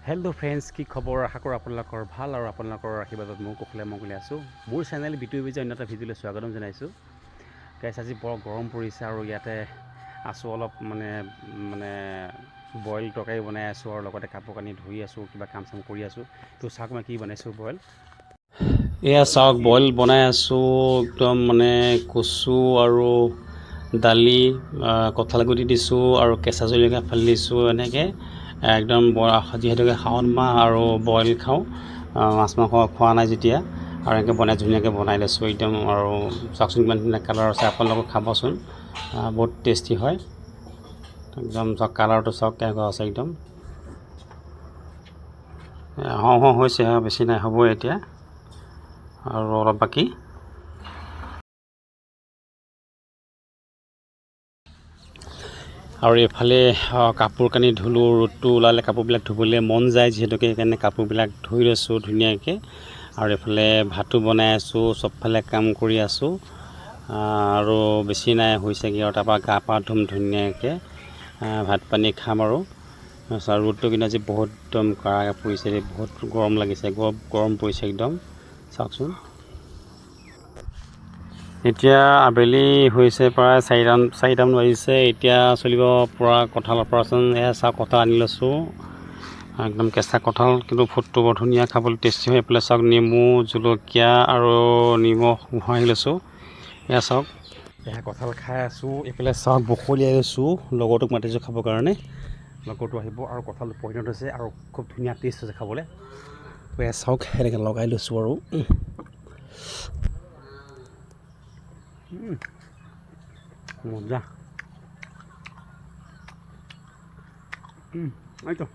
Hello' friends, কি খবৰ? আশা কৰোঁ আপোনালোকৰ ভাল আৰু আপোনালোকৰ আশীৰ্বাদত মই কুশলে মংগলে আছোঁ। মোৰ চেনেল বিটুইবিজে অন্য এটা ভিডিঅ'লৈ স্বাগতম জনাইছোঁ। গাইছ, আজি বৰ গৰম পৰিছে আৰু ইয়াতে আছোঁ অলপ মানে বইল তৰকাৰী বনাই আছোঁ আৰু লগতে কাপোৰ কানি ধুই আছোঁ, কিবা কাম চাম কৰি আছোঁ। তো চাওক মই কি বনাইছোঁ বইল। এয়া চাওক বইল বনাই আছোঁ, একদম কচু আৰু দালি, কঁঠাল গুটি দিছোঁ আৰু কেঁচা জলকীয়া ফালি দিছোঁ। এনেকৈ একদম যিহেতুকে শাওণ মাহ আৰু বইল খাওঁ, মাছ মাংস খোৱা নাই যেতিয়া, আৰু এনেকৈ ধুনীয়াকৈ বনাই লৈছোঁ একদম। আৰু চাওকচোন কিমান ধুনীয়া কালাৰ আছে, আপোনালোকে খাবচোন, বহুত টেষ্টি হয় একদম। চাওক কালাৰটো চাওক কেনেকুৱা আছে একদম। হৈছে, বেছি নাই, হ'ব এতিয়া আৰু অলপ বাকী। আৰু এইফালে কাপোৰ কানি ধুলোঁ, ৰ'দটো ওলালে কাপোৰবিলাক ধুবলৈ মন যায় যিহেতুকে, সেইকাৰণে কাপোৰবিলাক ধুই লৈছোঁ ধুনীয়াকৈ। আৰু এইফালে ভাতো বনাই আছোঁ, চবফালে কাম কৰি আছোঁ আৰু বেছি নাই, হৈছেগৈ। আৰু তাৰপৰা গা পা ধুম ধুনীয়াকৈ, ভাত পানী খাম আৰু। ৰ'দটো কিন্তু আজি বহুত একদম কাঢ়াকৈ পৰিছে, বহুত গৰম লাগিছে, গৰম পৰিছে একদম। চাওকচোন, এতিয়া আবেলি হৈছে, প্ৰায় চাৰিটামান বাজিছে। এতিয়া চলিব পৰা কঁঠালৰ অপাৰেশ্যন। এয়া চাওক, কঁঠাল আনি লৈছোঁ, একদম কেঁচা কঁঠাল, কিন্তু ফুডটো বৰ ধুনীয়া, খাবলৈ টেষ্টি হয়। এইফালে চাওক, নেমু, জলকীয়া আৰু নিমখ ভৰাই লৈছোঁ। এয়া চাওক, এয়া কঁঠাল খাই আছোঁ। এইফালে চাওক, বখলিয়াই লৈছোঁ, লগৰটোক মাতিছোঁ খাবৰ কাৰণে। লগৰটো আহিব আৰু কঁঠালটো পৰিণত হৈছে আৰু খুব ধুনীয়া টেষ্ট হৈছে খাবলৈ। এয়া চাওক, এনেকৈ লগাই লৈছোঁ আৰু মজা। এইটো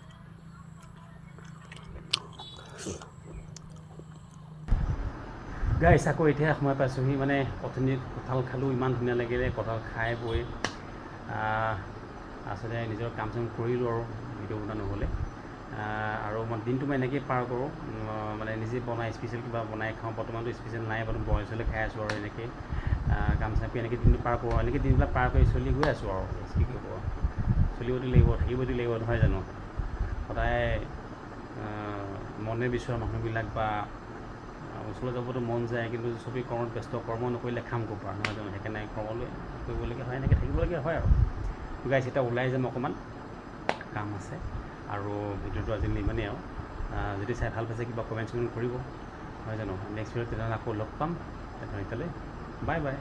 গাইছ, আকৌ এতিয়া সময় পাইছোঁহি। অথনিত কঁঠাল খালোঁ, ইমান ধুনীয়া লাগিলে কঁঠাল খাই বৈ। আচলতে নিজৰ কাম চাম কৰিলোঁ আৰু ভিডিঅ' বনোৱা নহ'লে। আৰু দিনটো মই এনেকৈয়ে পাৰ কৰোঁ, নিজে বনাই স্পেচিয়েল কিবা বনাই খাওঁ। বৰ্তমানটো স্পেচিয়েল নাই বাৰু, বইল চইলে খাই আছোঁ আৰু এনেকৈ কাম চাম কৰি এনেকৈ দিনটো পাৰ কৰোঁ। এনেকৈ দিনবিলাক পাৰ কৰি চলি গৈ আছোঁ আৰু কি কৰিব, চলিবতো লাগিব, থাকিবতো লাগিব, নহয় জানো? সদায় মনে বিচৰা মানুহবিলাক বা ওচৰলৈ যাবতো মন যায়, কিন্তু চবেই কৰ্মত ব্যস্ত, কৰ্ম নকৰিলে খাম ক'ৰ পৰা, নহয় জানো? সেইকাৰণে কৰ্মলৈ কৰিবলগীয়া হয়, এনেকৈ থাকিবলগীয়া হয় আৰু। গাইছ, এতিয়া ওলাই যাম, অকণমান কাম আছে। আৰু ভিডিঅ'টো আজি ইমানেই আৰু। যদি চাই ভাল পাইছে, কিবা কমেণ্ট চমেণ্ট কৰিব, নহয় জানো? নেক্সট ভিডিঅ'ত তেনেহ'লে আকৌ লগ পাম। এতিয়ালৈ বাই বাই।